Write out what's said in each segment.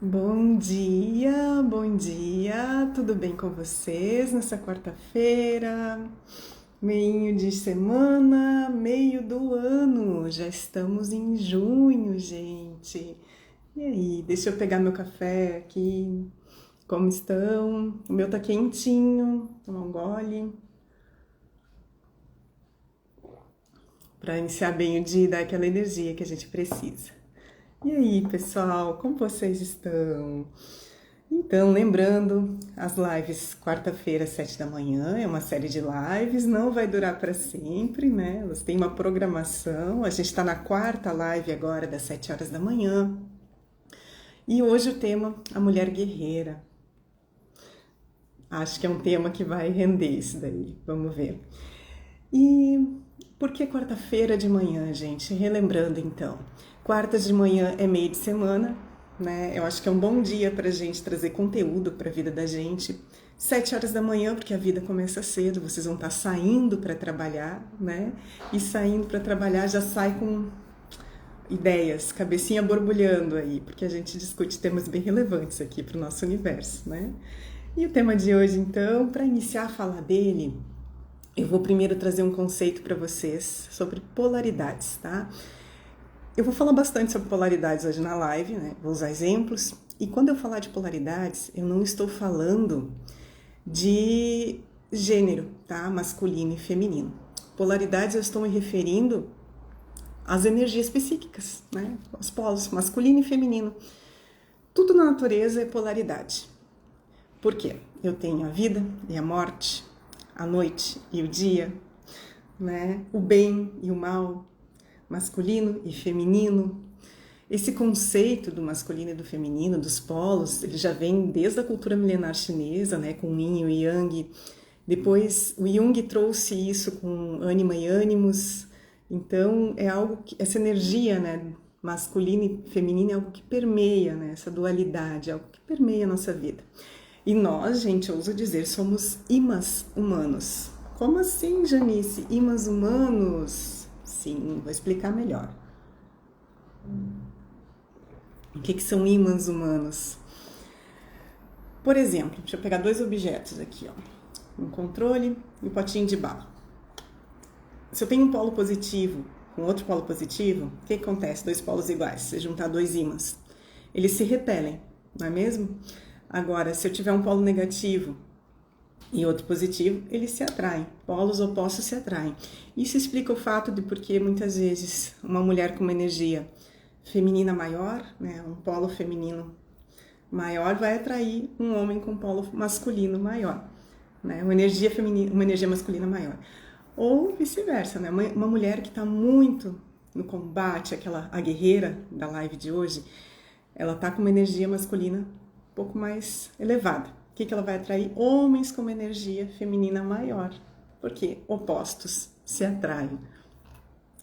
Bom dia, tudo bem com vocês nessa quarta-feira? Meio de semana, meio do ano, já estamos em junho, gente. E aí, deixa eu pegar meu café aqui. Como estão? O meu tá quentinho, tomar um gole para iniciar bem o dia e dar aquela energia que a gente precisa. E aí, pessoal, como vocês estão? Então, lembrando, as lives quarta-feira, às 7 da manhã, é uma série de lives, não vai durar para sempre, né? Elas têm uma programação. A gente está na quarta live agora, das 7 horas da manhã. E hoje o tema, a mulher guerreira. Acho que é um tema que vai render isso daí, vamos ver. E por que quarta-feira de manhã, gente? Relembrando então, quartas de manhã é meio de semana, né? Eu acho que é um bom dia para a gente trazer conteúdo para a vida da gente. 7 horas da manhã, porque a vida começa cedo, vocês vão estar saindo para trabalhar, né? E saindo para trabalhar já sai com ideias, cabecinha borbulhando aí, porque a gente discute temas bem relevantes aqui para o nosso universo, né? E o tema de hoje, então, para iniciar a falar dele, eu vou primeiro trazer um conceito para vocês sobre polaridades, tá? Eu vou falar bastante sobre polaridades hoje na live, né? Vou usar exemplos. E quando eu falar de polaridades, eu não estou falando de gênero, tá? Masculino e feminino. Polaridades eu estou me referindo às energias psíquicas, né? Os polos masculino e feminino. Tudo na natureza é polaridade. Por quê? Eu tenho a vida e a morte, a noite e o dia, né? O bem e o mal, masculino e feminino. Esse conceito do masculino e do feminino, dos polos, ele já vem desde a cultura milenar chinesa, né? Com Yin e o Yang. Depois o Jung trouxe isso com ânima e ânimos. Então é algo que essa energia, né? Masculina e feminina é algo que permeia, né? Essa dualidade, é algo que permeia a nossa vida. E nós, gente, eu ouso dizer, somos imãs humanos. Como assim, Janice? Imãs humanos? Sim, vou explicar melhor. O que são imãs humanos? Por exemplo, deixa eu pegar dois objetos aqui, ó. Um controle e um potinho de bala. Se eu tenho um polo positivo com outro polo positivo, o que acontece? Dois polos iguais, se juntar dois ímãs. Eles se repelem, não é mesmo? Agora, se eu tiver um polo negativo e outro positivo, eles se atraem. Polos opostos se atraem. Isso explica o fato de porque muitas vezes uma mulher com uma energia feminina maior, né, um polo feminino maior, vai atrair um homem com um polo masculino maior, né, uma energia feminina, uma energia masculina maior. Ou vice-versa, né, uma mulher que está muito no combate, a guerreira da live de hoje, ela está com uma energia masculina um pouco mais elevada. O que ela vai atrair? Homens com uma energia feminina maior. Porque opostos se atraem.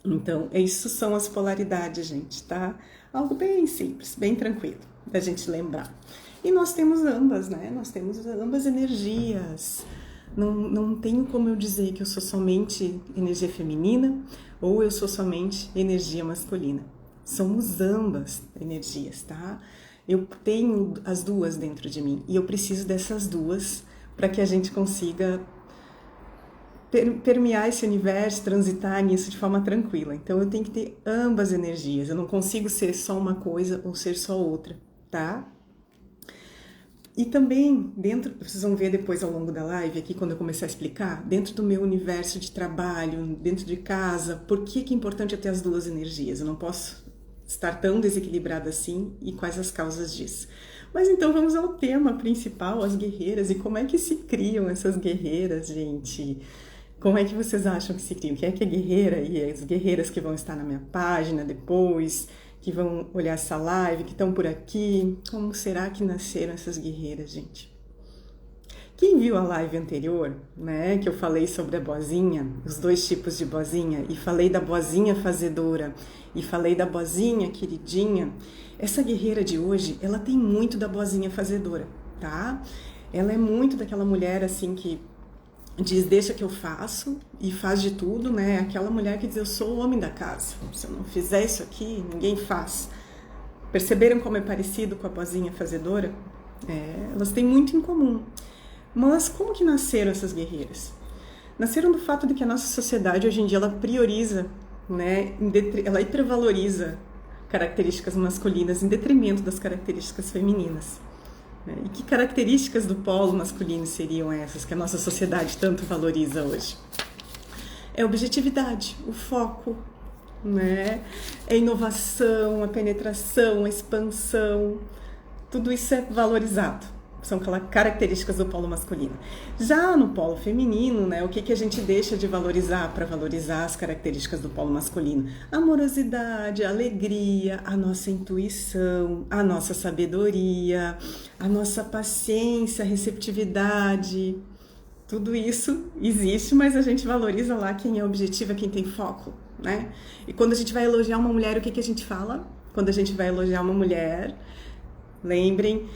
Então, isso são as polaridades, gente, tá? Algo bem simples, bem tranquilo da gente lembrar. E nós temos ambas, né? Nós temos ambas energias. Não tenho como eu dizer que eu sou somente energia feminina ou eu sou somente energia masculina. Somos ambas energias, tá? Eu tenho as duas dentro de mim e eu preciso dessas duas para que a gente consiga permear esse universo, transitar nisso de forma tranquila. Então eu tenho que ter ambas energias, eu não consigo ser só uma coisa ou ser só outra, tá? E também, vocês vão ver depois ao longo da live, aqui quando eu começar a explicar, dentro do meu universo de trabalho, dentro de casa, por que é importante eu ter as duas energias? Eu não posso estar tão desequilibrada assim e quais as causas disso. Mas então vamos ao tema principal, as guerreiras, e como é que se criam essas guerreiras, gente? Como é que vocês acham que se criam? Quem é que é guerreira? E as guerreiras que vão estar na minha página depois, que vão olhar essa live, que estão por aqui. Como será que nasceram essas guerreiras, gente? Quem viu a live anterior, né, que eu falei sobre a boazinha, os dois tipos de boazinha, e falei da boazinha fazedora, e falei da boazinha queridinha, essa guerreira de hoje, ela tem muito da boazinha fazedora, tá? Ela é muito daquela mulher, assim, que diz, deixa que eu faço, e faz de tudo, né? Aquela mulher que diz, eu sou o homem da casa, se eu não fizer isso aqui, ninguém faz. Perceberam como é parecido com a pozinha fazedora? Elas têm muito em comum. Mas como que nasceram essas guerreiras? Nasceram do fato de que a nossa sociedade hoje em dia ela prioriza, né, ela hipervaloriza características masculinas em detrimento das características femininas. E que características do polo masculino seriam essas que a nossa sociedade tanto valoriza hoje? É a objetividade, o foco, né? É a inovação, a penetração, a expansão, tudo isso é valorizado. São características do polo masculino. Já no polo feminino, né, o que a gente deixa de valorizar para valorizar as características do polo masculino? A amorosidade, a alegria, a nossa intuição, a nossa sabedoria, a nossa paciência, a receptividade. Tudo isso existe, mas a gente valoriza lá quem é objetiva, quem tem foco, né? E quando a gente vai elogiar uma mulher, o que a gente fala? Quando a gente vai elogiar uma mulher, lembrem,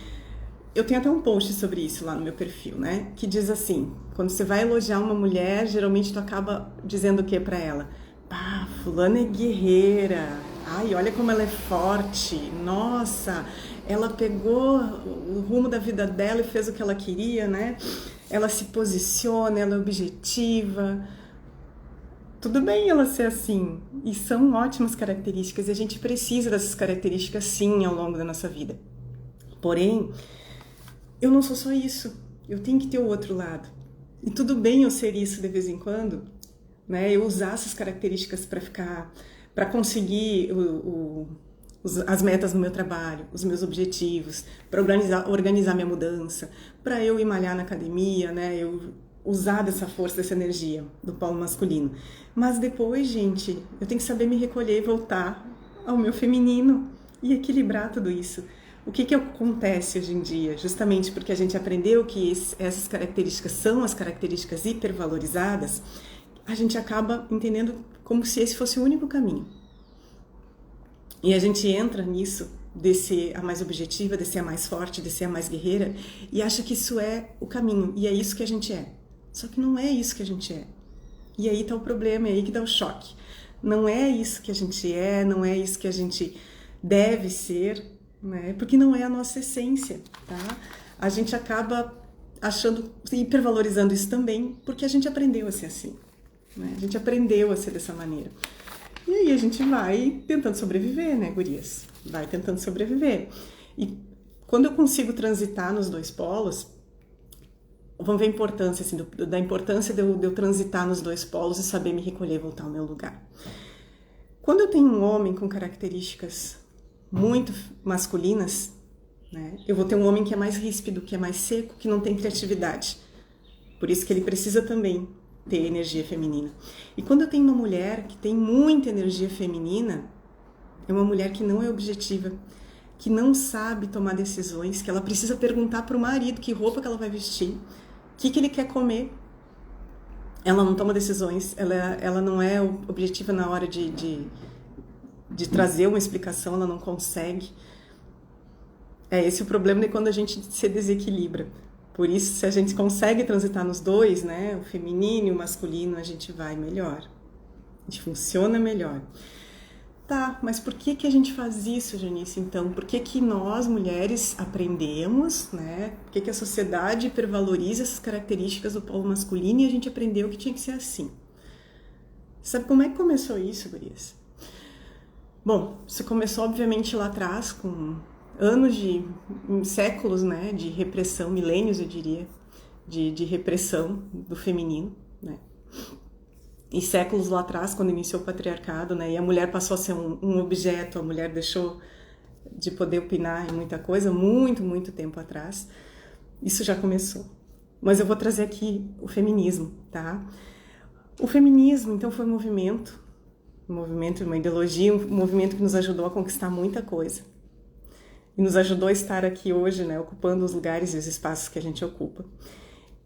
eu tenho até um post sobre isso lá no meu perfil, né? Que diz assim, quando você vai elogiar uma mulher, geralmente tu acaba dizendo o que pra ela? Ah, fulana é guerreira. Ai, olha como ela é forte. Nossa, ela pegou o rumo da vida dela e fez o que ela queria, né? Ela se posiciona, ela é objetiva. Tudo bem ela ser assim, e são ótimas características, e a gente precisa dessas características sim ao longo da nossa vida. Porém, eu não sou só isso, eu tenho que ter o outro lado. E tudo bem eu ser isso de vez em quando, né? Eu usar essas características para conseguir as metas do meu trabalho, os meus objetivos, para organizar minha mudança, para eu ir malhar na academia, né? Eu usar dessa força, dessa energia do polo masculino. Mas depois, gente, eu tenho que saber me recolher e voltar ao meu feminino e equilibrar tudo isso. O que acontece hoje em dia? Justamente porque a gente aprendeu que essas características são as características hipervalorizadas, a gente acaba entendendo como se esse fosse o único caminho. E a gente entra nisso, de ser a mais objetiva, de ser a mais forte, de ser a mais guerreira, e acha que isso é o caminho, e é isso que a gente é. Só que não é isso que a gente é. E aí tá o problema, é aí que dá o choque. Não é isso que a gente é, não é isso que a gente deve ser, né? Porque não é a nossa essência, tá? A gente acaba achando, hipervalorizando isso também, porque a gente aprendeu a ser assim, né? A gente aprendeu a ser dessa maneira. E aí a gente vai tentando sobreviver, né, gurias? Vai tentando sobreviver. E quando eu consigo transitar nos dois polos, vamos ver a importância, assim, da importância de eu transitar nos dois polos e saber me recolher e voltar ao meu lugar. Quando eu tenho um homem com características muito masculinas, né, eu vou ter um homem que é mais ríspido, que é mais seco, que não tem criatividade. Por isso que ele precisa também ter energia feminina. E quando eu tenho uma mulher que tem muita energia feminina, é uma mulher que não é objetiva, que não sabe tomar decisões, que ela precisa perguntar para o marido que roupa que ela vai vestir, o que ele quer comer. Ela não toma decisões, ela não é objetiva na hora de trazer uma explicação, ela não consegue. É esse o problema de quando a gente se desequilibra. Por isso, se a gente consegue transitar nos dois, né, o feminino e o masculino, a gente vai melhor. A gente funciona melhor. Tá, mas por que a gente faz isso, Janice, então? Por que nós, mulheres, aprendemos, né? Por que a sociedade hipervaloriza essas características do polo masculino e a gente aprendeu que tinha que ser assim? Sabe como é que começou isso, gurias? Bom, isso começou, obviamente, lá atrás, com anos séculos, né, de repressão, milênios, eu diria, de repressão do feminino, né? E séculos lá atrás, quando iniciou o patriarcado, né, e a mulher passou a ser um objeto, a mulher deixou de poder opinar em muita coisa, muito, muito tempo atrás, isso já começou. Mas eu vou trazer aqui o feminismo, tá? O feminismo, então, foi um movimento, uma ideologia, um movimento que nos ajudou a conquistar muita coisa. E nos ajudou a estar aqui hoje, né, ocupando os lugares e os espaços que a gente ocupa.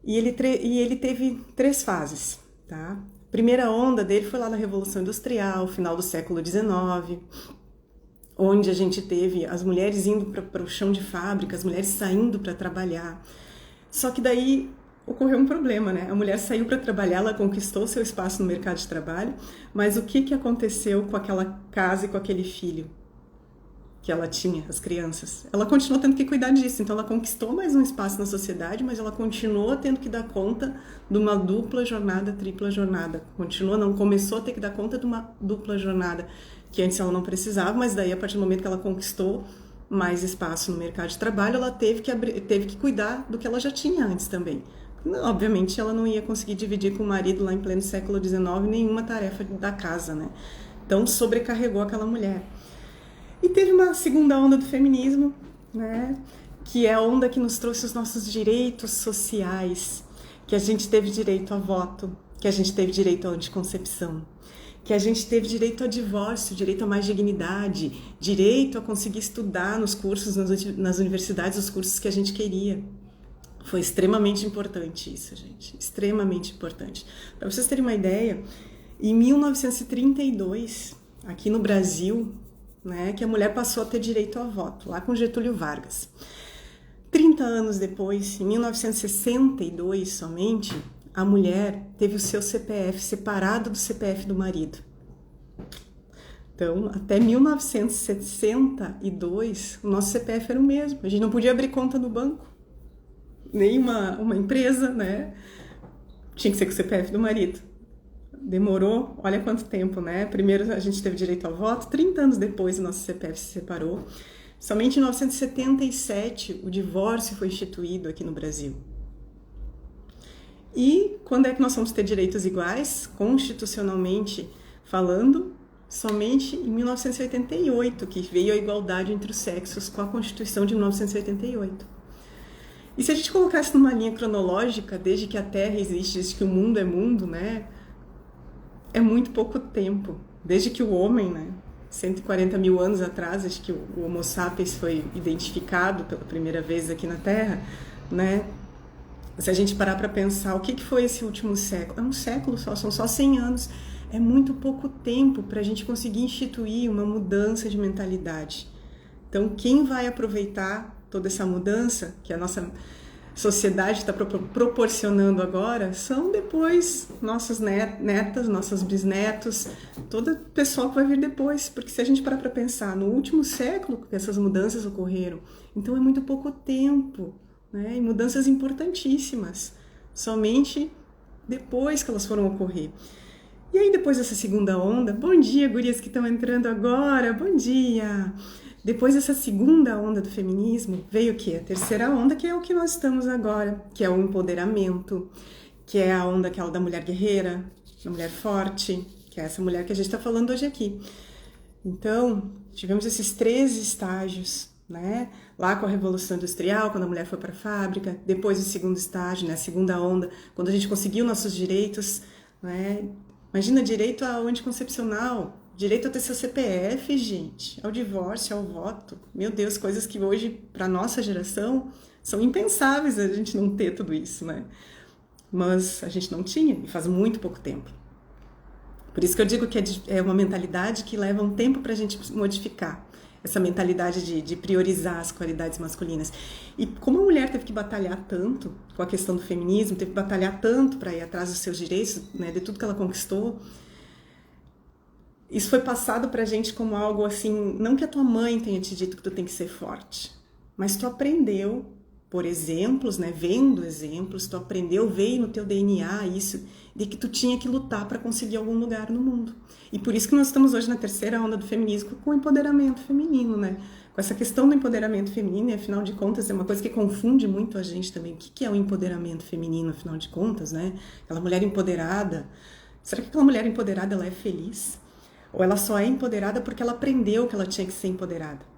E ele teve 3 fases, tá? A primeira onda dele foi lá na Revolução Industrial, final do século XIX, onde a gente teve as mulheres indo para o chão de fábrica, as mulheres saindo para trabalhar. Só que daí ocorreu um problema, né? A mulher saiu para trabalhar, ela conquistou seu espaço no mercado de trabalho, mas o que aconteceu com aquela casa e com aquele filho? que ela tinha, as crianças. Ela continuou tendo que cuidar disso, então ela conquistou mais um espaço na sociedade, mas ela continuou tendo que dar conta de uma dupla jornada, tripla jornada. Começou a ter que dar conta de uma dupla jornada, que antes ela não precisava, mas daí a partir do momento que ela conquistou mais espaço no mercado de trabalho, ela teve que cuidar do que ela já tinha antes também. Obviamente ela não ia conseguir dividir com o marido lá em pleno século XIX nenhuma tarefa da casa, né? Então sobrecarregou aquela mulher. E teve uma segunda onda do feminismo, né? Que é a onda que nos trouxe os nossos direitos sociais, que a gente teve direito a voto, que a gente teve direito à anticoncepção, que a gente teve direito a divórcio, direito a mais dignidade, direito a conseguir estudar nos cursos, nas universidades, os cursos que a gente queria. Foi extremamente importante isso, gente, extremamente importante. Para vocês terem uma ideia, em 1932, aqui no Brasil, né, que a mulher passou a ter direito a voto, lá com Getúlio Vargas. 30 anos depois, em 1962 somente, a mulher teve o seu CPF separado do CPF do marido. Então, até 1962, o nosso CPF era o mesmo. A gente não podia abrir conta no banco, nem uma empresa, né? Tinha que ser com o CPF do marido. Demorou, olha quanto tempo, né? Primeiro a gente teve direito ao voto, 30 anos depois o nosso CPF se separou. Somente em 1977 o divórcio foi instituído aqui no Brasil. E quando é que nós vamos ter direitos iguais, constitucionalmente falando? Somente em 1988, que veio a igualdade entre os sexos com a Constituição de 1988. E se a gente colocasse numa linha cronológica, desde que a Terra existe, desde que o mundo é mundo, né? É muito pouco tempo, desde que o homem, né, 140 mil anos atrás, acho que o Homo sapiens foi identificado pela primeira vez aqui na Terra, né? Se a gente parar para pensar, o que foi esse último século? É um século só, são só 100 anos. É muito pouco tempo para a gente conseguir instituir uma mudança de mentalidade. Então, quem vai aproveitar toda essa mudança que a nossa sociedade está proporcionando agora, são depois nossas netas, nossos bisnetos, todo o pessoal que vai vir depois, porque se a gente parar para pensar, no último século que essas mudanças ocorreram, então é muito pouco tempo, né? E mudanças importantíssimas, somente depois que elas foram ocorrer. E aí depois dessa segunda onda, bom dia gurias que estão entrando agora, bom dia! Depois dessa segunda onda do feminismo, veio o quê? A terceira onda, que é o que nós estamos agora, que é o empoderamento, que é a onda aquela da mulher guerreira, da mulher forte, que é essa mulher que a gente está falando hoje aqui. Então, tivemos esses 13 estágios, né? Lá com a Revolução Industrial, quando a mulher foi para a fábrica, depois o segundo estágio, né? A segunda onda, quando a gente conseguiu nossos direitos, né? Imagina, direito ao anticoncepcional, direito a ter seu CPF, gente, ao divórcio, ao voto. Meu Deus, coisas que hoje, para nossa geração, são impensáveis a gente não ter tudo isso, né? Mas a gente não tinha, e faz muito pouco tempo. Por isso que eu digo que é uma mentalidade que leva um tempo para a gente modificar. Essa mentalidade de priorizar as qualidades masculinas. E como a mulher teve que batalhar tanto com a questão do feminismo, teve que batalhar tanto para ir atrás dos seus direitos, né, de tudo que ela conquistou, isso foi passado pra gente como algo assim, não que a tua mãe tenha te dito que tu tem que ser forte, mas tu aprendeu por exemplos, né, vendo exemplos, tu aprendeu, veio no teu DNA isso, de que tu tinha que lutar para conseguir algum lugar no mundo. E por isso que nós estamos hoje na terceira onda do feminismo, com o empoderamento feminino, né? Com essa questão do empoderamento feminino, e afinal de contas é uma coisa que confunde muito a gente também. O que é o empoderamento feminino, afinal de contas, né? Aquela mulher empoderada, será que aquela mulher empoderada ela é feliz? Ou ela só é empoderada porque ela aprendeu que ela tinha que ser empoderada?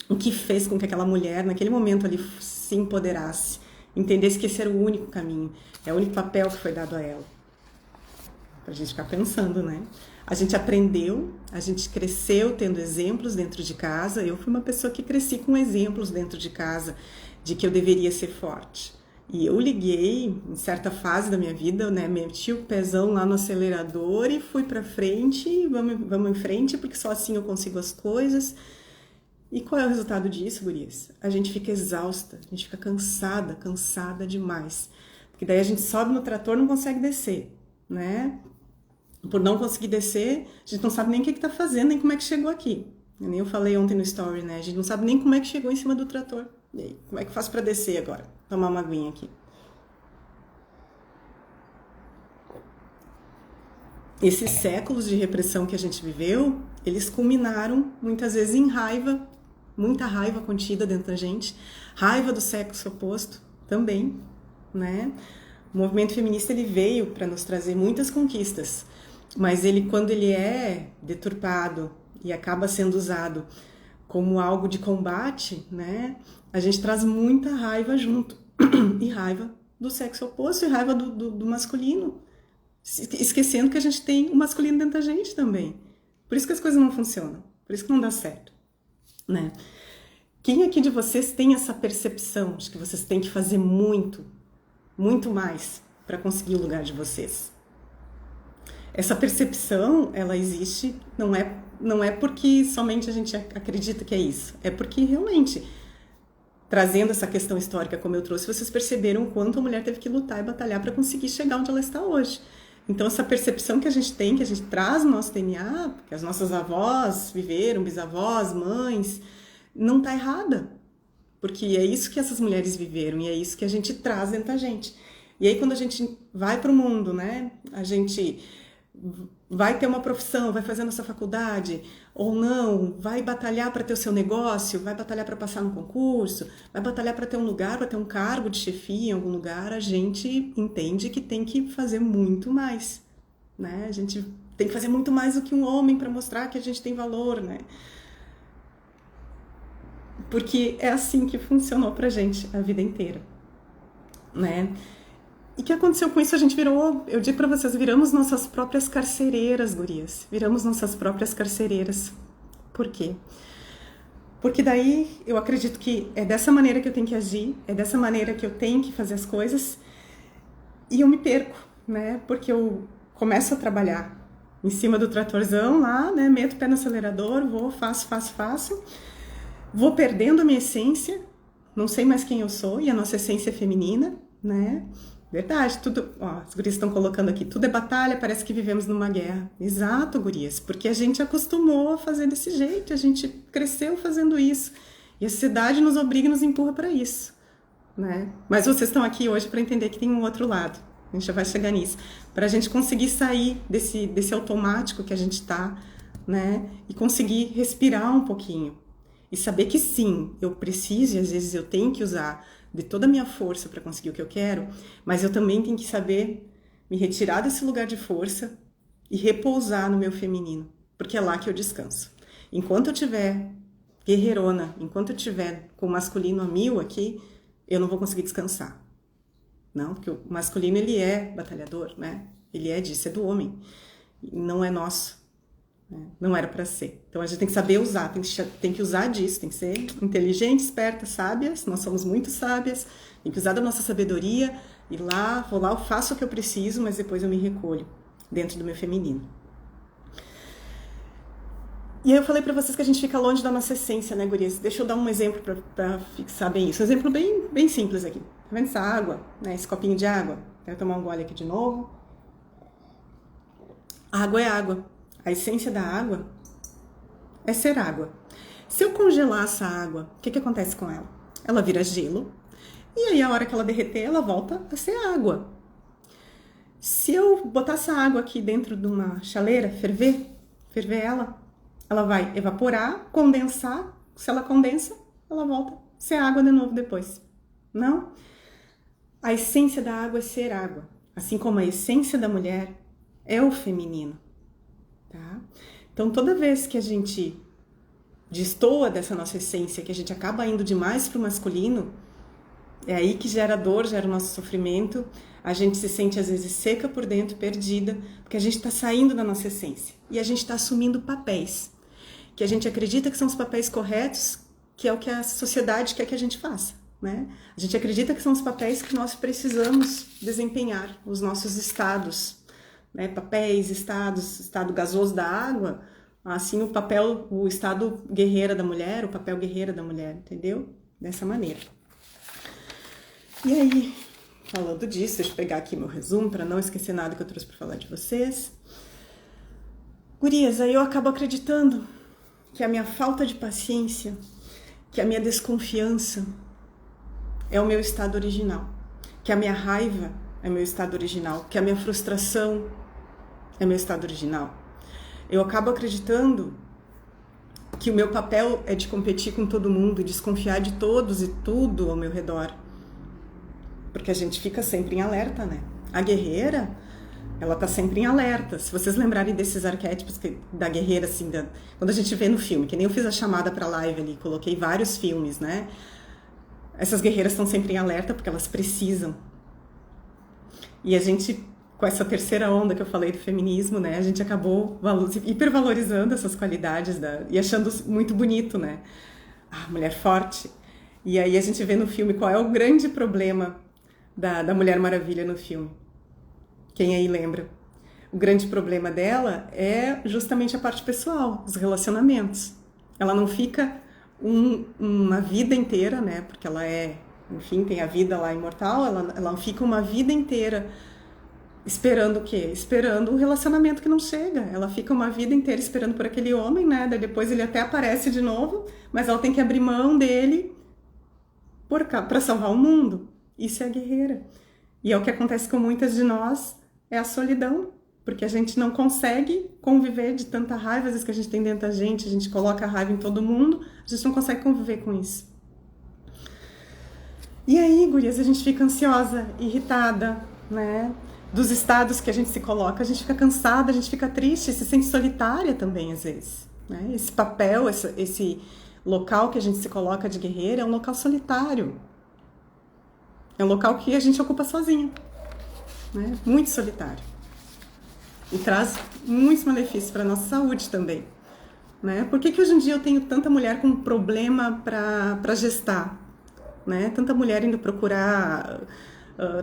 O que fez com que aquela mulher, naquele momento ali, se empoderasse, entendesse que esse era o único caminho, é o único papel que foi dado a ela. Pra gente ficar pensando, né? A gente aprendeu, a gente cresceu tendo exemplos dentro de casa. Eu fui uma pessoa que cresci com exemplos dentro de casa de que eu deveria ser forte. E eu liguei, em certa fase da minha vida, né, meti o pezão lá no acelerador e fui pra frente, vamos em frente, porque só assim eu consigo as coisas. E qual é o resultado disso, gurias? A gente fica exausta, a gente fica cansada demais. Porque daí a gente sobe no trator e não consegue descer, né? Por não conseguir descer, a gente não sabe nem o que está fazendo, nem como é que chegou aqui. Nem eu falei ontem no story, né? A gente não sabe nem como é que chegou em cima do trator. E aí, como é que eu faço para descer agora? Tomar uma aguinha aqui. Esses séculos de repressão que a gente viveu, eles culminaram muitas vezes em raiva, muita raiva contida dentro da gente, raiva do sexo oposto também, né? O movimento feminista ele veio para nos trazer muitas conquistas, mas ele, quando ele é deturpado e acaba sendo usado como algo de combate, né? A gente traz muita raiva junto, e raiva do sexo oposto e raiva do masculino, esquecendo que a gente tem o masculino dentro da gente também. Por isso que as coisas não funcionam, por isso que não dá certo, né? Quem aqui de vocês tem essa percepção de que vocês têm que fazer muito, muito mais para conseguir o lugar de vocês? Essa percepção, ela existe, não é porque somente a gente acredita que é isso, é porque realmente, trazendo essa questão histórica como eu trouxe, vocês perceberam o quanto a mulher teve que lutar e batalhar para conseguir chegar onde ela está hoje. Então, essa percepção que a gente tem, que a gente traz no nosso DNA, que as nossas avós viveram, bisavós, mães, não está errada. Porque é isso que essas mulheres viveram e é isso que a gente traz dentro da gente. E aí, quando a gente vai para o mundo, né, a gente vai ter uma profissão, vai fazer a nossa faculdade, ou não, vai batalhar para ter o seu negócio, vai batalhar para passar no concurso, vai batalhar para ter um lugar, para ter um cargo de chefia em algum lugar, a gente entende que tem que fazer muito mais, né? A gente tem que fazer muito mais do que um homem para mostrar que a gente tem valor, né? Porque é assim que funcionou pra gente a vida inteira, né? E o que aconteceu com isso? A gente virou, eu digo pra vocês, viramos nossas próprias carcereiras, gurias. Viramos nossas próprias carcereiras. Por quê? Porque daí eu acredito que é dessa maneira que eu tenho que agir, é dessa maneira que eu tenho que fazer as coisas, e eu me perco, né? Porque eu começo a trabalhar em cima do tratorzão lá, né? Meto o pé no acelerador, vou, faço, vou perdendo a minha essência, não sei mais quem eu sou, e a nossa essência é feminina, né? Verdade, tudo, ó, as gurias estão colocando aqui, tudo é batalha, parece que vivemos numa guerra. Exato, gurias, porque a gente acostumou a fazer desse jeito, a gente cresceu fazendo isso, e a sociedade nos obriga e nos empurra para isso, né? Mas vocês estão aqui hoje para entender que tem um outro lado, a gente já vai chegar nisso, para a gente conseguir sair desse automático que a gente está, né? E conseguir respirar um pouquinho, e saber que sim, eu preciso e às vezes eu tenho que usar de toda a minha força para conseguir o que eu quero, mas eu também tenho que saber me retirar desse lugar de força e repousar no meu feminino, porque é lá que eu descanso. Enquanto eu tiver guerreirona, enquanto eu tiver com o masculino a mil aqui, eu não vou conseguir descansar. Não, porque o masculino ele é batalhador, né? Ele é disso, é do homem, não é nosso. Não era para ser. Então a gente tem que saber usar, tem que usar disso, tem que ser inteligente, esperta, sábias. Nós somos muito sábias, tem que usar da nossa sabedoria, ir lá, vou lá, eu faço o que eu preciso, mas depois eu me recolho dentro do meu feminino. E aí eu falei para vocês que a gente fica longe da nossa essência, né, gurias? Deixa eu dar um exemplo para fixar bem isso. Um exemplo bem simples aqui. Tá vendo essa água, né? Esse copinho de água? Quero tomar um gole aqui de novo. A água é água. A essência da água é ser água. Se eu congelar essa água, o que acontece com ela? Ela vira gelo, e aí a hora que ela derreter, ela volta a ser água. Se eu botar essa água aqui dentro de uma chaleira, ferver ela vai evaporar, condensar. Se ela condensa, ela volta a ser água de novo depois. Não? A essência da água é ser água. Assim como a essência da mulher é o feminino. Tá? Então, toda vez que a gente destoa dessa nossa essência, que a gente acaba indo demais para o masculino, é aí que gera dor, gera o nosso sofrimento, a gente se sente às vezes seca por dentro, perdida, porque a gente está saindo da nossa essência e a gente está assumindo papéis, que a gente acredita que são os papéis corretos, que é o que a sociedade quer que a gente faça, né? A gente acredita que são os papéis que nós precisamos desempenhar, os nossos estados, né, papéis, estado gasoso da água, assim o estado guerreira da mulher, o papel guerreira da mulher, entendeu? Dessa maneira. E aí, falando disso, deixa eu pegar aqui meu resumo para não esquecer nada que eu trouxe para falar de vocês. Gurias, aí eu acabo acreditando que a minha falta de paciência, que a minha desconfiança é o meu estado original, que a minha raiva é meu estado original, que a minha frustração é meu estado original. Eu acabo acreditando que o meu papel é de competir com todo mundo, desconfiar de todos e tudo ao meu redor. Porque a gente fica sempre em alerta, né? A guerreira, ela tá sempre em alerta. Se vocês lembrarem desses arquétipos da guerreira, assim, quando a gente vê no filme, que nem eu fiz a chamada pra live ali, coloquei vários filmes, né? Essas guerreiras estão sempre em alerta porque elas precisam. E a gente, com essa terceira onda que eu falei do feminismo, né? A gente acabou hipervalorizando essas qualidades e achando muito bonito, né? Ah, mulher forte. E aí a gente vê no filme qual é o grande problema da Mulher Maravilha no filme. Quem aí lembra? O grande problema dela é justamente a parte pessoal, os relacionamentos. Ela não fica uma vida inteira, né? Porque ela enfim, tem a vida lá imortal, ela fica uma vida inteira esperando o quê? Esperando um relacionamento que não chega. Ela fica uma vida inteira esperando por aquele homem, né? Daí depois ele até aparece de novo, mas ela tem que abrir mão dele para salvar o mundo. Isso é a guerreira. E é o que acontece com muitas de nós, é a solidão. Porque a gente não consegue conviver de tanta raiva, às vezes que a gente tem dentro da gente, a gente coloca a raiva em todo mundo, a gente não consegue conviver com isso. E aí, gurias, a gente fica ansiosa, irritada, né? Dos estados que a gente se coloca, a gente fica cansada, a gente fica triste, se sente solitária também, às vezes. Né? Esse papel, esse local que a gente se coloca de guerreira é um local solitário. É um local que a gente ocupa sozinha, né? Muito solitário. E traz muitos malefícios para a nossa saúde também. Né? Por que hoje em dia eu tenho tanta mulher com problema para gestar? Né? Tanta mulher indo procurar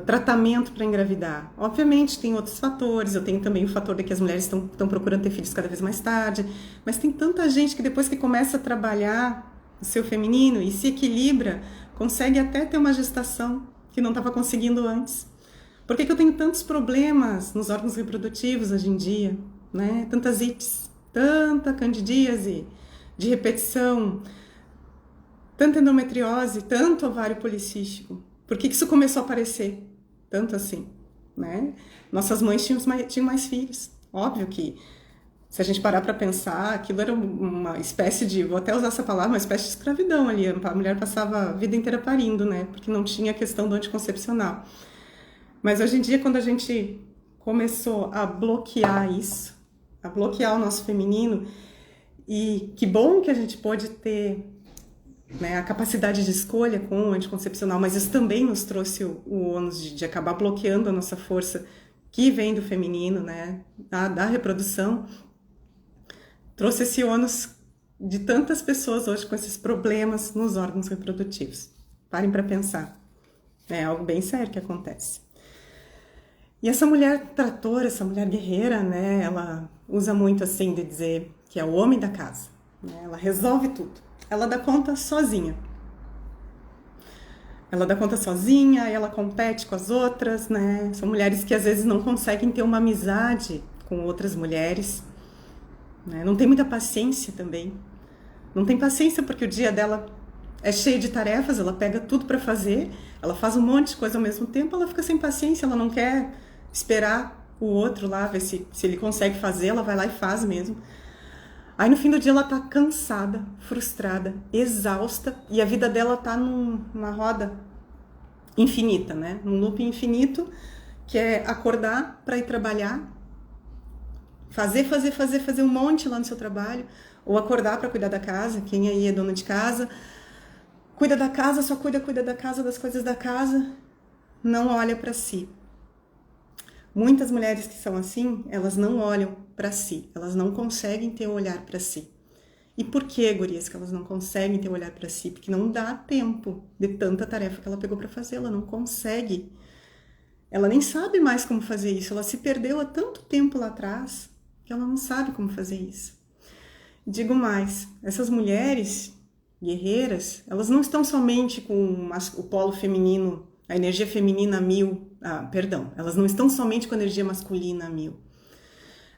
tratamento para engravidar. Obviamente tem outros fatores, eu tenho também o fator de que as mulheres estão procurando ter filhos cada vez mais tarde, mas tem tanta gente que depois que começa a trabalhar o seu feminino e se equilibra, consegue até ter uma gestação que não estava conseguindo antes. Por que eu tenho tantos problemas nos órgãos reprodutivos hoje em dia? Né? Tantas ites, tanta candidíase de repetição, tanta endometriose, tanto ovário policístico. Por que isso começou a aparecer tanto assim? Né? Nossas mães tinham mais filhos. Óbvio que, se a gente parar para pensar, aquilo era uma espécie de, vou até usar essa palavra, uma espécie de escravidão ali. A mulher passava a vida inteira parindo, né? Porque não tinha a questão do anticoncepcional. Mas hoje em dia, quando a gente começou a bloquear isso, a bloquear o nosso feminino, e que bom que a gente pode ter, né, a capacidade de escolha com o anticoncepcional, mas isso também nos trouxe o ônus de acabar bloqueando a nossa força que vem do feminino, né, da reprodução. Trouxe esse ônus de tantas pessoas hoje com esses problemas nos órgãos reprodutivos. Parem para pensar. É algo bem sério que acontece. E essa mulher tratora, essa mulher guerreira, né, ela usa muito assim de dizer que é o homem da casa. Né, ela resolve tudo. Ela dá conta sozinha. Ela dá conta sozinha, ela compete com as outras, né? São mulheres que às vezes não conseguem ter uma amizade com outras mulheres. Né? Não tem muita paciência também. Não tem paciência porque o dia dela é cheio de tarefas, ela pega tudo para fazer, ela faz um monte de coisa ao mesmo tempo, ela fica sem paciência, ela não quer esperar o outro lá, ver se ele consegue fazer, ela vai lá e faz mesmo. Aí no fim do dia ela tá cansada, frustrada, exausta, e a vida dela tá numa roda infinita, né? Num loop infinito, que é acordar para ir trabalhar, fazer um monte lá no seu trabalho, ou acordar para cuidar da casa, quem aí é dona de casa, cuida da casa, só cuida da casa, das coisas da casa, não olha para si. Muitas mulheres que são assim, elas não olham para si, elas não conseguem ter um olhar para si. E por que, gurias, que elas não conseguem ter um olhar para si? Porque não dá tempo de tanta tarefa que ela pegou para fazer, ela não consegue. Ela nem sabe mais como fazer isso, ela se perdeu há tanto tempo lá atrás que ela não sabe como fazer isso. Digo mais, essas mulheres guerreiras, elas não estão somente com o polo feminino, a energia feminina a mil, elas não estão somente com a energia masculina a mil.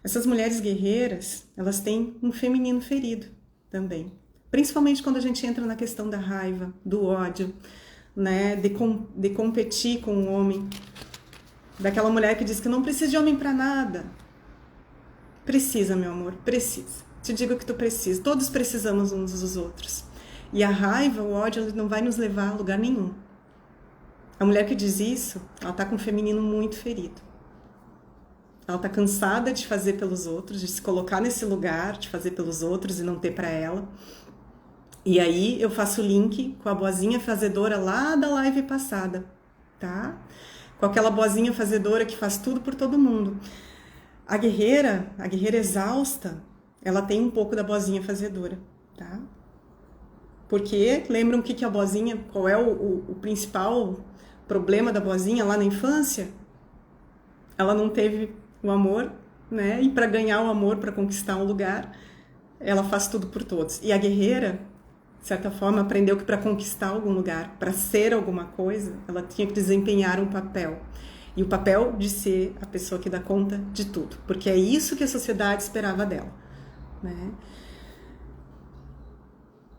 Essas mulheres guerreiras, elas têm um feminino ferido. também. Principalmente quando a gente entra na questão da raiva, do ódio, né? De competir com o homem. Daquela mulher que diz que não precisa de homem pra nada. Precisa, meu amor, precisa. Te digo que tu precisa. Todos precisamos uns dos outros. E a raiva, o ódio, ele não vai nos levar a lugar nenhum. A mulher que diz isso, ela tá com o feminino muito ferido. Ela tá cansada de fazer pelos outros, de se colocar nesse lugar, de fazer pelos outros e não ter pra ela. E aí eu faço o link com a boazinha fazedora lá da live passada, tá? Com aquela boazinha fazedora que faz tudo por todo mundo. A guerreira exausta, ela tem um pouco da boazinha fazedora, tá? Porque lembram o que é a boazinha? Qual é o principal problema da boazinha lá na infância? Ela não teve o amor, né? E para ganhar o amor, para conquistar um lugar, ela faz tudo por todos. E a guerreira, de certa forma, aprendeu que para conquistar algum lugar, para ser alguma coisa, ela tinha que desempenhar um papel. E o papel de ser a pessoa que dá conta de tudo. Porque é isso que a sociedade esperava dela, né?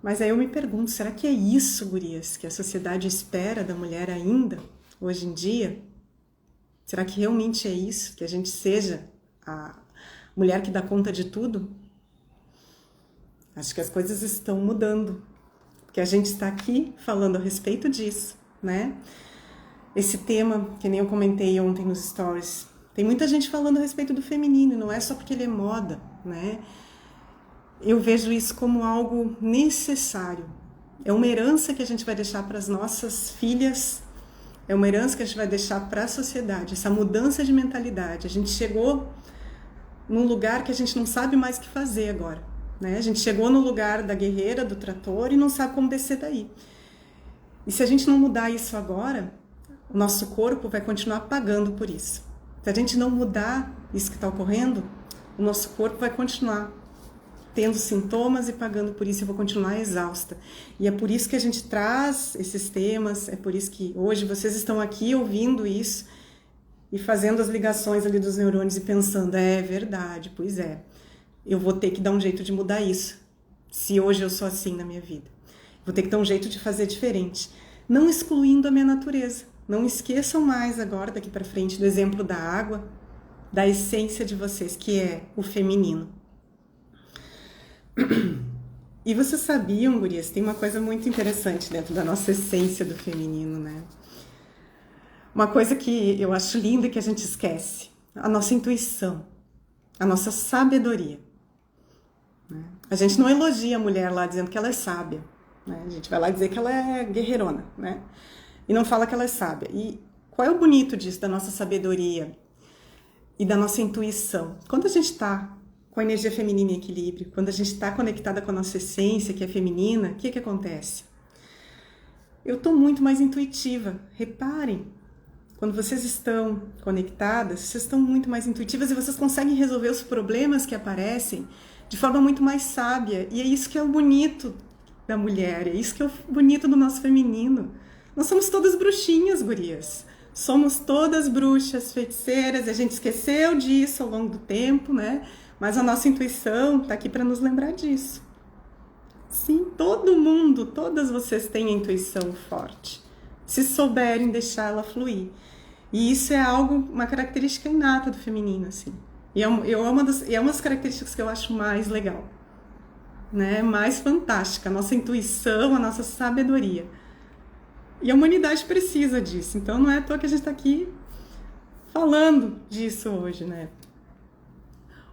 Mas aí eu me pergunto, será que é isso, gurias, que a sociedade espera da mulher ainda, hoje em dia? Será que realmente é isso? Que a gente seja a mulher que dá conta de tudo? Acho que as coisas estão mudando. Porque a gente está aqui falando a respeito disso, né? Esse tema, que nem eu comentei ontem nos stories, tem muita gente falando a respeito do feminino, não é só porque ele é moda, né? Eu vejo isso como algo necessário. É uma herança que a gente vai deixar para as nossas filhas, é uma herança que a gente vai deixar para a sociedade, essa mudança de mentalidade. A gente chegou num lugar que a gente não sabe mais o que fazer agora, né? A gente chegou no lugar da guerreira, do trator e não sabe como descer daí. E se a gente não mudar isso agora, o nosso corpo vai continuar pagando por isso. Se a gente não mudar isso que está ocorrendo, o nosso corpo vai continuar tendo sintomas e pagando por isso. Eu vou continuar exausta. E é por isso que a gente traz esses temas, é por isso que hoje vocês estão aqui ouvindo isso e fazendo as ligações ali dos neurônios e pensando, é verdade, pois é, eu vou ter que dar um jeito de mudar isso, se hoje eu sou assim na minha vida. Vou ter que dar um jeito de fazer diferente, não excluindo a minha natureza. Não esqueçam mais agora, daqui para frente, do exemplo da água, da essência de vocês, que é o feminino. E vocês sabiam, gurias, tem uma coisa muito interessante dentro da nossa essência do feminino, né? Uma coisa que eu acho linda e que a gente esquece, a nossa intuição, a nossa sabedoria. Né? A gente não elogia a mulher lá dizendo que ela é sábia, né? A gente vai lá dizer que ela é guerreirona, né? E não fala que ela é sábia. E qual é o bonito disso, da nossa sabedoria e da nossa intuição? Quando a gente está com a energia feminina em equilíbrio, quando a gente está conectada com a nossa essência, que é feminina, o que acontece? Eu estou muito mais intuitiva. Reparem, quando vocês estão conectadas, vocês estão muito mais intuitivas e vocês conseguem resolver os problemas que aparecem de forma muito mais sábia. E é isso que é o bonito da mulher, é isso que é o bonito do nosso feminino. Nós somos todas bruxinhas, gurias. Somos todas bruxas, feiticeiras, e a gente esqueceu disso ao longo do tempo, né? Mas a nossa intuição está aqui para nos lembrar disso. Sim, todo mundo, todas vocês têm a intuição forte, se souberem deixar ela fluir. E isso é algo, uma característica inata do feminino, assim. E é uma das características que eu acho mais legal, né? Mais fantástica, a nossa intuição, a nossa sabedoria. E a humanidade precisa disso, então não é à toa que a gente está aqui falando disso hoje, né?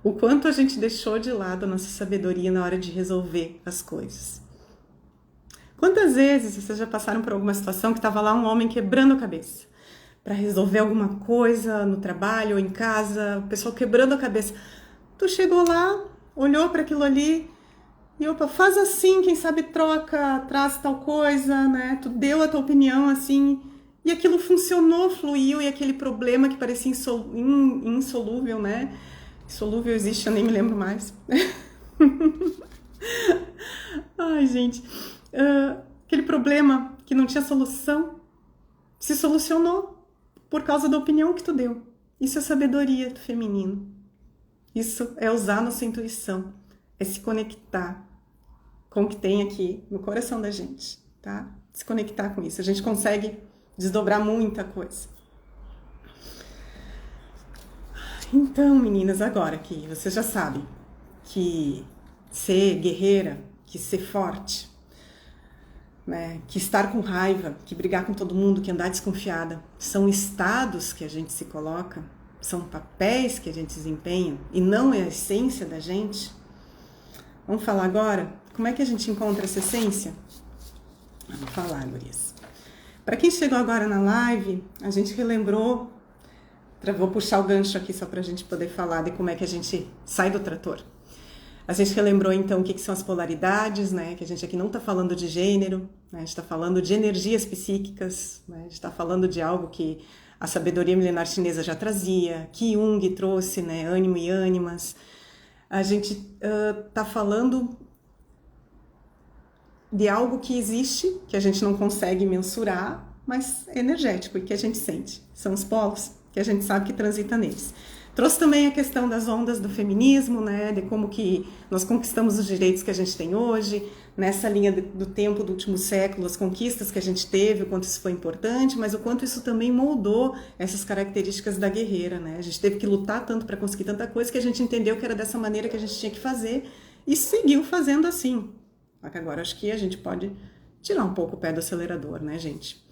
O quanto a gente deixou de lado a nossa sabedoria na hora de resolver as coisas. Quantas vezes vocês já passaram por alguma situação que estava lá um homem quebrando a cabeça para resolver alguma coisa no trabalho ou em casa, o pessoal quebrando a cabeça. Tu chegou lá, olhou para aquilo ali e opa, faz assim, quem sabe troca, traz tal coisa, né? Tu deu a tua opinião assim e aquilo funcionou, fluiu e aquele problema que parecia insolúvel, né? Insolúvel existe, eu nem me lembro mais. Ai, gente. Aquele problema que não tinha solução se solucionou por causa da opinião que tu deu. Isso é sabedoria do feminino. Isso é usar nossa intuição, é se conectar, com o que tem aqui no coração da gente, tá? Se conectar com isso. A gente consegue desdobrar muita coisa. Então, meninas, agora que vocês já sabem que ser guerreira, que ser forte, né, que estar com raiva, que brigar com todo mundo, que andar desconfiada, são estados que a gente se coloca, são papéis que a gente desempenha e não é a essência da gente. Vamos falar agora como é que a gente encontra essa essência? Vamos falar, gurias. Para quem chegou agora na live, a gente relembrou, vou puxar o gancho aqui só para a gente poder falar de como é que a gente sai do trator. A gente relembrou então o que são as polaridades, né? Que a gente aqui não está falando de gênero, né? A gente está falando de energias psíquicas, né? A gente está falando de algo que a sabedoria milenar chinesa já trazia, que Jung trouxe, né? Ânimo e ânimas. A gente está falando de algo que existe, que a gente não consegue mensurar, mas é energético e que a gente sente. São os polos que a gente sabe que transita neles. Trouxe também a questão das ondas do feminismo, né, de como que nós conquistamos os direitos que a gente tem hoje, nessa linha do tempo do último século, as conquistas que a gente teve, o quanto isso foi importante, mas o quanto isso também moldou essas características da guerreira, né? A gente teve que lutar tanto para conseguir tanta coisa que a gente entendeu que era dessa maneira que a gente tinha que fazer e seguiu fazendo assim. Só que agora acho que a gente pode tirar um pouco o pé do acelerador, né, gente?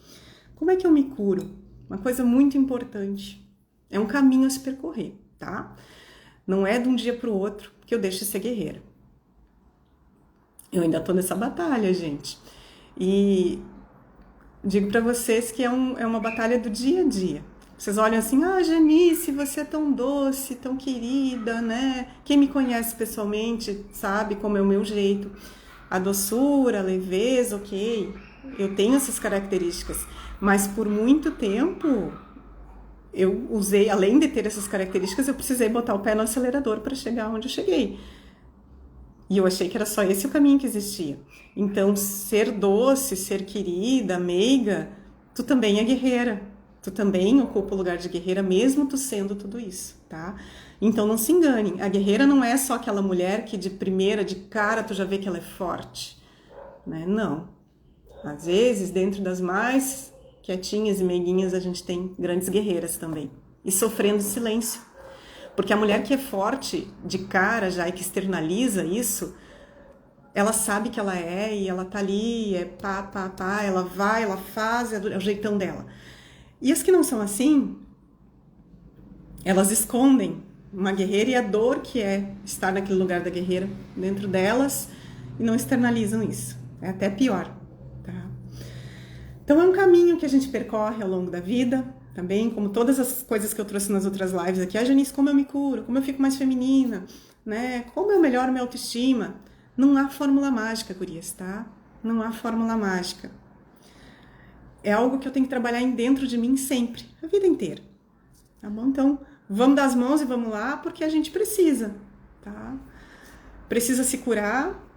Como é que eu me curo? Uma coisa muito importante. É um caminho a se percorrer, tá? Não é de um dia para o outro que eu deixo de ser guerreira. Eu ainda tô nessa batalha, gente. E digo para vocês que é uma batalha do dia a dia. Vocês olham assim, Janice, você é tão doce, tão querida, né? Quem me conhece pessoalmente sabe como é o meu jeito. A doçura, a leveza, ok. Eu tenho essas características. Mas por muito tempo eu usei, além de ter essas características, eu precisei botar o pé no acelerador para chegar onde eu cheguei. E eu achei que era só esse o caminho que existia. Então, ser doce, ser querida, meiga, tu também é guerreira. Tu também ocupa o lugar de guerreira, mesmo tu sendo tudo isso, tá? Então, não se enganem. A guerreira não é só aquela mulher que de primeira, de cara, tu já vê que ela é forte, né? Não. Às vezes, dentro das mais quietinhas e meiguinhas, a gente tem grandes guerreiras também. E sofrendo silêncio. Porque a mulher que é forte de cara já e que externaliza isso, ela sabe que ela é e ela tá ali, é pá, ela vai, ela faz, é o jeitão dela. E as que não são assim, elas escondem uma guerreira e a dor que é estar naquele lugar da guerreira dentro delas e não externalizam isso. É até pior. Então é um caminho que a gente percorre ao longo da vida, também, como todas as coisas que eu trouxe nas outras lives aqui. Janice, como eu me curo, como eu fico mais feminina, né? Como eu melhoro minha autoestima. Não há fórmula mágica, gurias, tá? Não há fórmula mágica. É algo que eu tenho que trabalhar dentro de mim sempre, a vida inteira. Tá bom? Então, vamos dar as mãos e vamos lá, porque a gente precisa, tá? Precisa se curar,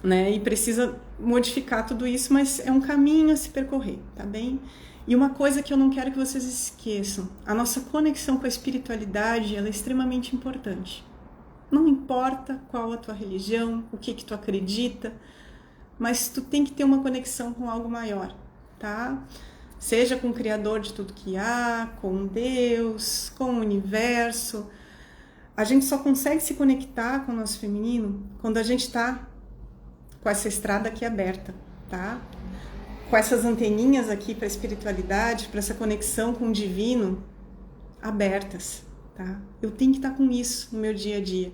né? E precisa modificar tudo isso, mas é um caminho a se percorrer, tá bem? E uma coisa que eu não quero que vocês esqueçam, a nossa conexão com a espiritualidade, ela é extremamente importante. Não importa qual a tua religião, o que tu acredita, mas tu tem que ter uma conexão com algo maior, tá? Seja com o Criador de tudo que há, com Deus, com o universo. A gente só consegue se conectar com o nosso feminino quando a gente está com essa estrada aqui aberta, tá? Com essas anteninhas aqui para a espiritualidade, para essa conexão com o divino abertas, tá? Eu tenho que estar com isso no meu dia a dia.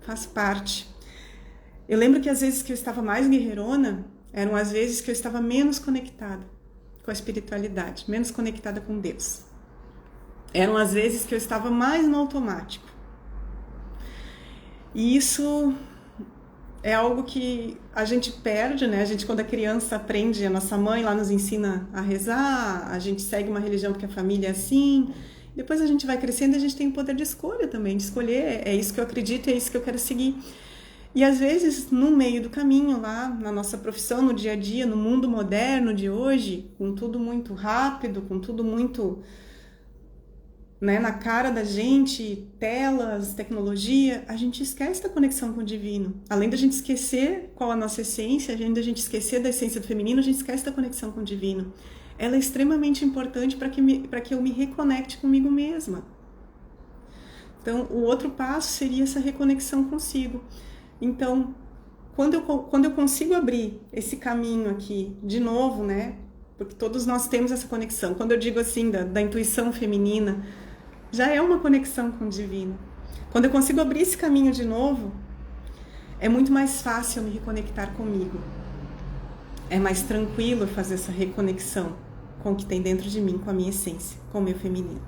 Faz parte. Eu lembro que às vezes que eu estava mais guerreirona, eram as vezes que eu estava menos conectada com a espiritualidade, menos conectada com Deus. Eram as vezes que eu estava mais no automático. E isso é algo que a gente perde, né? A gente, quando é criança, aprende, a nossa mãe lá nos ensina a rezar, a gente segue uma religião porque a família é assim. Depois a gente vai crescendo e a gente tem o poder de escolha também, de escolher, é isso que eu acredito, é isso que eu quero seguir. E às vezes, no meio do caminho, lá na nossa profissão, no dia a dia, no mundo moderno de hoje, com tudo muito rápido, com tudo muito né, na cara da gente, telas, tecnologia, a gente esquece da conexão com o divino. Além da gente esquecer qual a nossa essência, além da gente esquecer da essência do feminino, a gente esquece da conexão com o divino. Ela é extremamente importante para que eu me reconecte comigo mesma. Então, o outro passo seria essa reconexão consigo. Então, quando eu consigo abrir esse caminho aqui, de novo, né? Porque todos nós temos essa conexão. Quando eu digo assim, da intuição feminina, já é uma conexão com o divino. Quando eu consigo abrir esse caminho de novo, é muito mais fácil eu me reconectar comigo. É mais tranquilo fazer essa reconexão com o que tem dentro de mim, com a minha essência, com o meu feminino.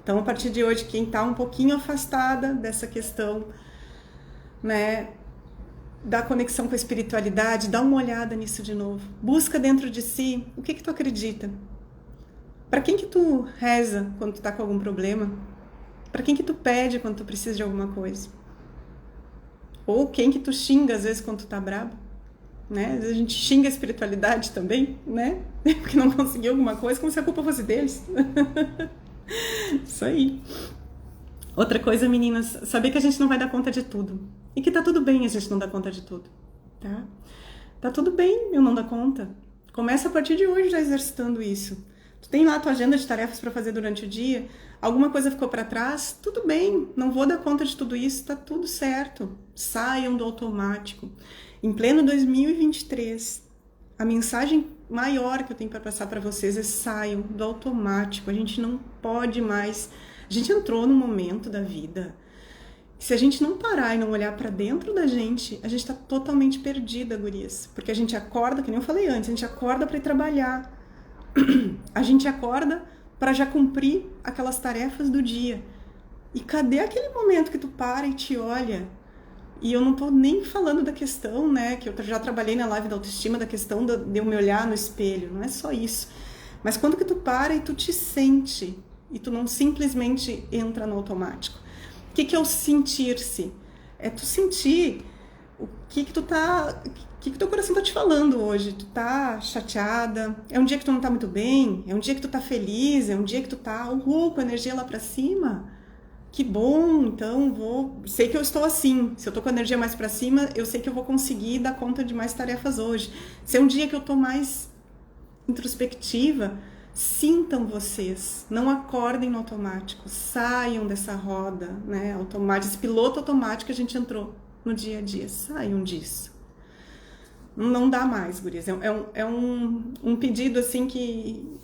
Então, a partir de hoje, quem está um pouquinho afastada dessa questão, né, da conexão com a espiritualidade, dá uma olhada nisso de novo. Busca dentro de si o que tu acredita. Para quem que tu reza quando tu tá com algum problema? Para quem que tu pede quando tu precisa de alguma coisa? Ou quem que tu xinga às vezes quando tu tá brabo? Né? Às vezes a gente xinga a espiritualidade também, né? Porque não conseguiu alguma coisa, como se a culpa fosse deles. Isso aí. Outra coisa, meninas, saber que a gente não vai dar conta de tudo. E que tá tudo bem a gente não dar conta de tudo, tá? Tá tudo bem eu não dar conta. Começa a partir de hoje já exercitando isso. Tu tem lá a tua agenda de tarefas para fazer durante o dia, alguma coisa ficou para trás, tudo bem, não vou dar conta de tudo isso, tá tudo certo. Saiam do automático. Em pleno 2023, a mensagem maior que eu tenho para passar para vocês é saiam do automático. A gente não pode mais. A gente entrou num momento da vida. Se a gente não parar e não olhar para dentro da gente, a gente está totalmente perdida, gurias. Porque a gente acorda, que nem eu falei antes, a gente acorda para ir trabalhar. A gente acorda para já cumprir aquelas tarefas do dia. E cadê aquele momento que tu para e te olha? E eu não tô nem falando da questão, né, que eu já trabalhei na live da autoestima, da questão de eu me olhar no espelho, não é só isso. Mas quando que tu para e tu te sente, e tu não simplesmente entra no automático. O que é o sentir-se? É tu sentir o que tu tá, o que teu coração tá te falando hoje. Tu tá chateada, é um dia que tu não tá muito bem, é um dia que tu tá feliz, é um dia que tu tá com a energia lá pra cima. Que bom, então sei que eu estou assim, se eu tô com a energia mais pra cima, eu sei que eu vou conseguir dar conta de mais tarefas hoje. Se é um dia que eu tô mais introspectiva, sintam vocês, não acordem no automático, saiam dessa roda, né, automática, esse piloto automático que a gente entrou no dia a dia, saiam disso. Não dá mais, gurias, é um pedido assim que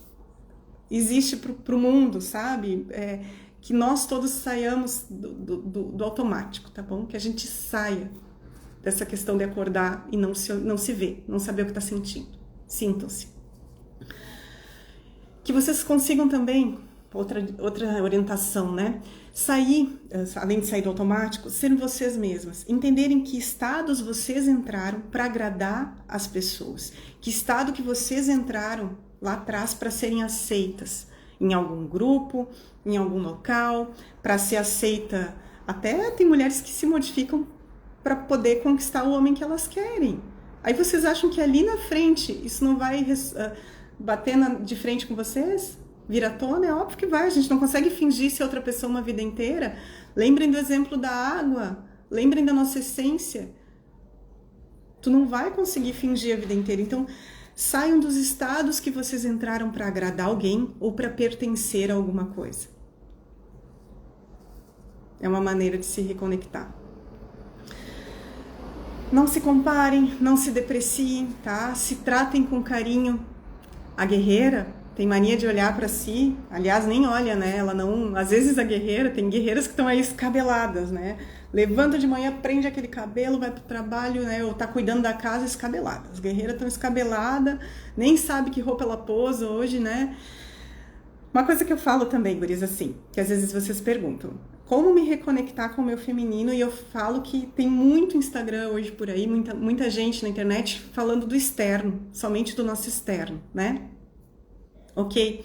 existe pro mundo, sabe? Que nós todos saiamos do automático, tá bom? Que a gente saia dessa questão de acordar e não se ver, não saber o que está sentindo. Sintam-se. Que vocês consigam também, outra orientação, né? Sair, além de sair do automático, serem vocês mesmas. Entenderem que estados vocês entraram para agradar as pessoas. Que estado que vocês entraram lá atrás para serem aceitas em algum grupo, em algum local, para ser aceita. Até tem mulheres que se modificam para poder conquistar o homem que elas querem. Aí vocês acham que ali na frente isso não vai bater de frente com vocês? Vir à tona? É óbvio que vai. A gente não consegue fingir ser outra pessoa uma vida inteira. Lembrem do exemplo da água. Lembrem da nossa essência. Tu não vai conseguir fingir a vida inteira. Então, saiam dos estados que vocês entraram para agradar alguém ou para pertencer a alguma coisa. É uma maneira de se reconectar. Não se comparem, não se depreciem, tá? Se tratem com carinho. A guerreira tem mania de olhar para si, aliás, nem olha, né? Ela não, às vezes a guerreira, tem guerreiras que estão aí escabeladas, né? Levanta de manhã, prende aquele cabelo, vai pro trabalho, né? Ou tá cuidando da casa escabelada. As guerreiras estão escabeladas, nem sabe que roupa ela pôs hoje, né? Uma coisa que eu falo também, gurias, assim, que às vezes vocês perguntam, como me reconectar com o meu feminino? E eu falo que tem muito Instagram hoje por aí, muita gente na internet falando do externo, somente do nosso externo, né? Ok?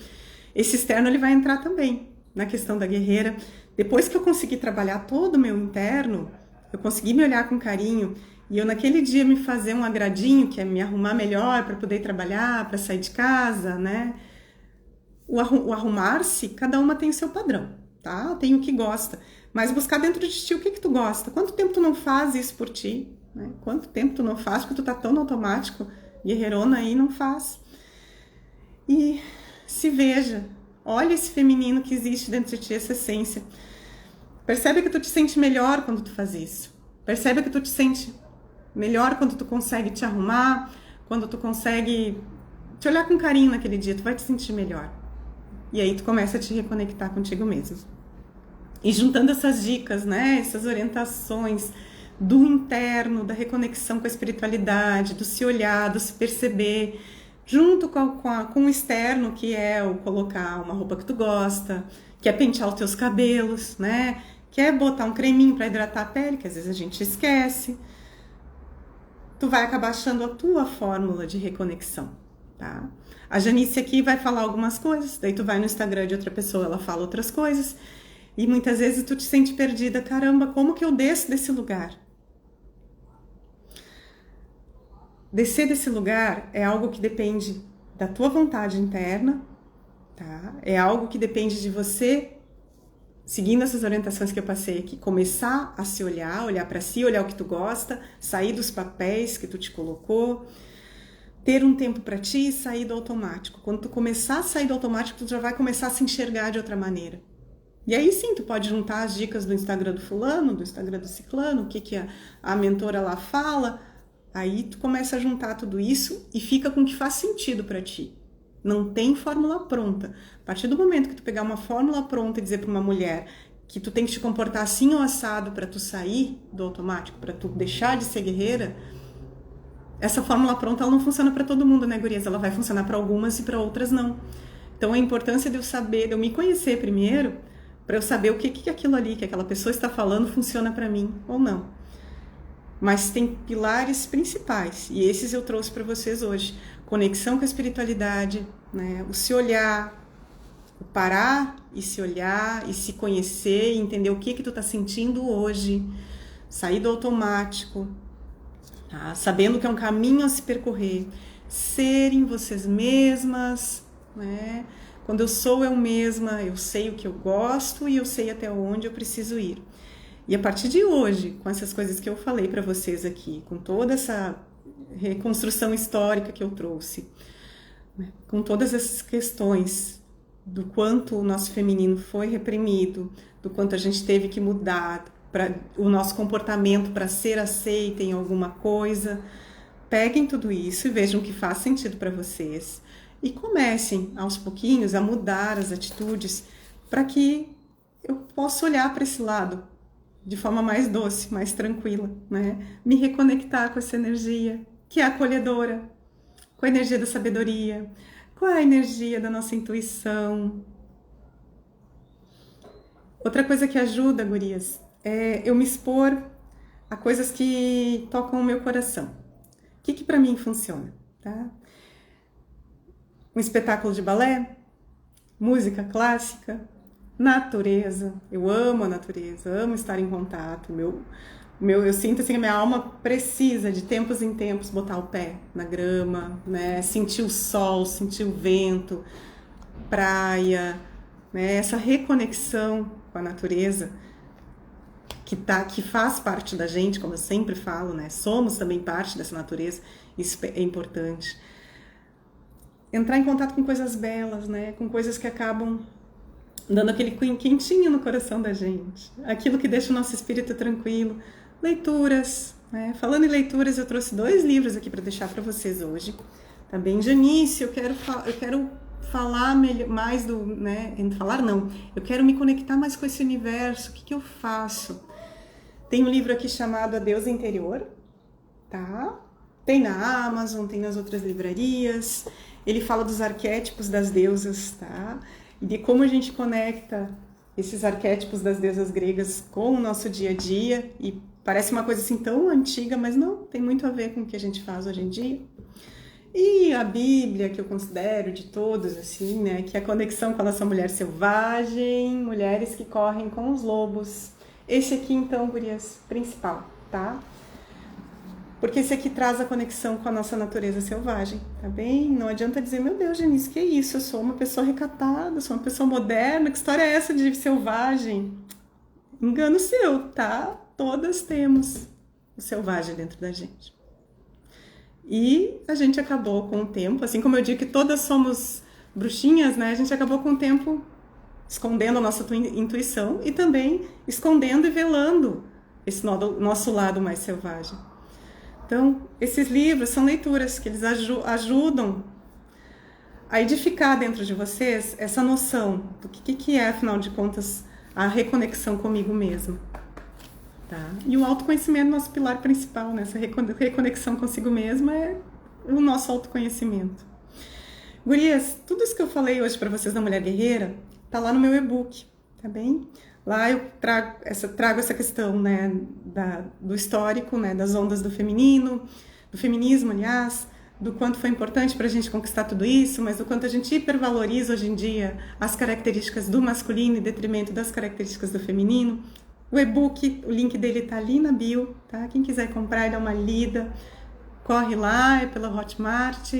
Esse externo ele vai entrar também na questão da guerreira. Depois que eu consegui trabalhar todo o meu interno, eu consegui me olhar com carinho e eu naquele dia me fazer um agradinho, que é me arrumar melhor para poder trabalhar, para sair de casa, né? o arrumar-se, cada uma tem o seu padrão, tá? Tem o que gosta. Mas buscar dentro de ti o que tu gosta. Quanto tempo tu não faz isso por ti? Né? Quanto tempo tu não faz? Porque tu tá tão no automático, guerreirona aí, não faz. E se veja. Olha esse feminino que existe dentro de ti, essa essência. Percebe que tu te sente melhor quando tu faz isso. Percebe que tu te sente melhor quando tu consegue te arrumar, quando tu consegue te olhar com carinho naquele dia, tu vai te sentir melhor. E aí tu começa a te reconectar contigo mesmo. E juntando essas dicas, né, essas orientações do interno, da reconexão com a espiritualidade, do se olhar, do se perceber, junto com o externo, que é o colocar uma roupa que tu gosta, que é pentear os teus cabelos, né, que é botar um creminho para hidratar a pele, que às vezes a gente esquece. Tu vai acabar achando a tua fórmula de reconexão, tá? A Janice aqui vai falar algumas coisas, daí tu vai no Instagram de outra pessoa, ela fala outras coisas, e muitas vezes tu te sente perdida. Caramba, como que eu desço desse lugar? Descer desse lugar é algo que depende da tua vontade interna, tá? É algo que depende de você, seguindo essas orientações que eu passei aqui, começar a se olhar para si, olhar o que tu gosta, sair dos papéis que tu te colocou, ter um tempo para ti e sair do automático. Quando tu começar a sair do automático, tu já vai começar a se enxergar de outra maneira. E aí sim, tu pode juntar as dicas do Instagram do fulano, do Instagram do ciclano, o que a mentora lá fala. Aí tu começa a juntar tudo isso e fica com o que faz sentido para ti. Não tem fórmula pronta. A partir do momento que tu pegar uma fórmula pronta e dizer para uma mulher que tu tem que te comportar assim ou assado para tu sair do automático, para tu deixar de ser guerreira, essa fórmula pronta ela não funciona para todo mundo, né, gurias? Ela vai funcionar para algumas e para outras não. Então a importância de eu saber, de eu me conhecer primeiro, para eu saber o que aquilo ali, que aquela pessoa está falando, funciona para mim ou não. Mas tem pilares principais, e esses eu trouxe para vocês hoje. Conexão com a espiritualidade, né? O se olhar, o parar e se olhar, e se conhecer, e entender o que tu tá sentindo hoje, sair do automático, tá? Sabendo que é um caminho a se percorrer, serem vocês mesmas, né? Quando eu sou eu mesma, eu sei o que eu gosto e eu sei até onde eu preciso ir. E a partir de hoje, com essas coisas que eu falei para vocês aqui, com toda essa reconstrução histórica que eu trouxe, né, com todas essas questões do quanto o nosso feminino foi reprimido, do quanto a gente teve que mudar o nosso comportamento para ser aceita em alguma coisa, peguem tudo isso e vejam o que faz sentido para vocês. E comecem, aos pouquinhos, a mudar as atitudes para que eu possa olhar para esse lado de forma mais doce, mais tranquila, né? Me reconectar com essa energia que é acolhedora, com a energia da sabedoria, com a energia da nossa intuição. Outra coisa que ajuda, gurias, é eu me expor a coisas que tocam o meu coração. O que para mim funciona, tá? Um espetáculo de balé, música clássica, natureza. Eu amo a natureza, amo estar em contato. Eu sinto assim que a minha alma precisa de tempos em tempos botar o pé na grama, né? Sentir o sol, sentir o vento, praia, né? Essa reconexão com a natureza que faz parte da gente, como eu sempre falo, né? Somos também parte dessa natureza, isso é importante. Entrar em contato com coisas belas, né? Com coisas que acabam dando aquele quentinho no coração da gente. Aquilo que deixa o nosso espírito tranquilo. Leituras, né? Falando em leituras, eu trouxe 2 livros aqui para deixar para vocês hoje. Tá bem, Janice? Eu quero falar mais do... né? Falar não. Eu quero me conectar mais com esse universo. O que eu faço? Tem um livro aqui chamado A Deusa Interior, tá? Tem na Amazon, tem nas outras livrarias. Ele fala dos arquétipos das deusas, tá? E de como a gente conecta esses arquétipos das deusas gregas com o nosso dia a dia. E parece uma coisa assim tão antiga, mas não, tem muito a ver com o que a gente faz hoje em dia. E a Bíblia, que eu considero de todos, assim, né? Que é a conexão com a nossa mulher selvagem, mulheres que correm com os lobos. Esse aqui, então, gurias, principal, tá? Porque esse aqui traz a conexão com a nossa natureza selvagem, tá bem? Não adianta dizer, meu Deus, Janice, que isso? Eu sou uma pessoa recatada, sou uma pessoa moderna, que história é essa de selvagem? Engano seu, tá? Todas temos o selvagem dentro da gente. E a gente acabou com o tempo, assim como eu digo que todas somos bruxinhas, né? A gente acabou com o tempo escondendo a nossa intuição e também escondendo e velando esse nosso lado mais selvagem. Então, esses livros são leituras que eles ajudam a edificar dentro de vocês essa noção do que é, afinal de contas, a reconexão comigo mesma. Tá? E o autoconhecimento é o nosso pilar principal, né? Essa reconexão consigo mesma é o nosso autoconhecimento. Gurias, tudo isso que eu falei hoje para vocês da Mulher Guerreira tá lá no meu e-book, tá bem? Lá eu trago essa questão, né, do histórico, né, das ondas do feminino, do feminismo, aliás, do quanto foi importante para a gente conquistar tudo isso, mas do quanto a gente hipervaloriza hoje em dia as características do masculino em detrimento das características do feminino. O e-book, o link dele tá ali na bio, tá? Quem quiser comprar e dar uma lida, corre lá, é pela Hotmart.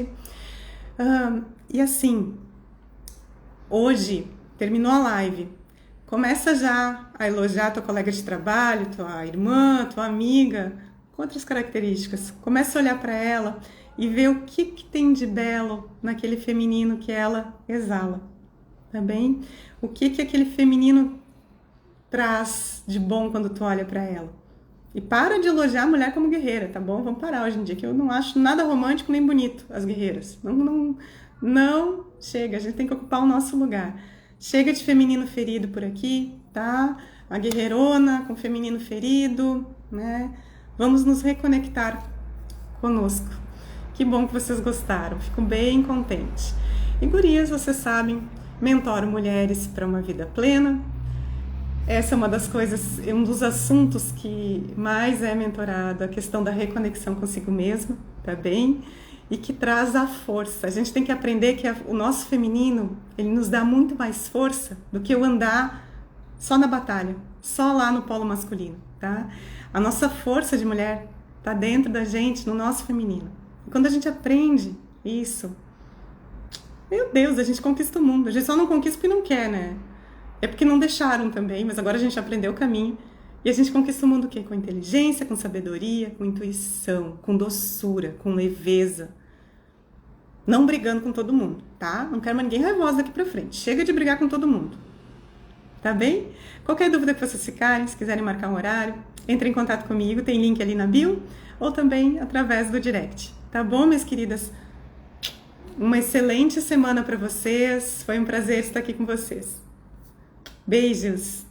E assim, hoje, terminou a live, começa já a elogiar tua colega de trabalho, tua irmã, tua amiga, com outras características. Começa a olhar para ela e ver o que tem de belo naquele feminino que ela exala, tá bem? O que aquele feminino traz de bom quando tu olha para ela. E para de elogiar a mulher como guerreira, tá bom? Vamos parar hoje em dia, que eu não acho nada romântico nem bonito as guerreiras. Não chega, a gente tem que ocupar o nosso lugar. Chega de feminino ferido por aqui, tá? A guerreirona com feminino ferido, né? Vamos nos reconectar conosco. Que bom que vocês gostaram, fico bem contente. E gurias, vocês sabem, mentoro mulheres para uma vida plena. Essa é uma das coisas, um dos assuntos que mais é mentorado, a questão da reconexão consigo mesma, tá bem? E que traz a força. A gente tem que aprender que o nosso feminino, ele nos dá muito mais força do que o andar só na batalha, só lá no polo masculino, tá? A nossa força de mulher tá dentro da gente, no nosso feminino. E quando a gente aprende isso, meu Deus, a gente conquista o mundo. A gente só não conquista porque não quer, né? É porque não deixaram também, mas agora a gente aprendeu o caminho e a gente conquista o mundo o quê? Com inteligência, com sabedoria, com intuição, com doçura, com leveza. Não brigando com todo mundo, tá? Não quero mais ninguém raivosa daqui pra frente. Chega de brigar com todo mundo. Tá bem? Qualquer dúvida que vocês ficarem, se quiserem marcar um horário, entre em contato comigo, tem link ali na bio ou também através do direct. Tá bom, minhas queridas? Uma excelente semana para vocês. Foi um prazer estar aqui com vocês. Beijos!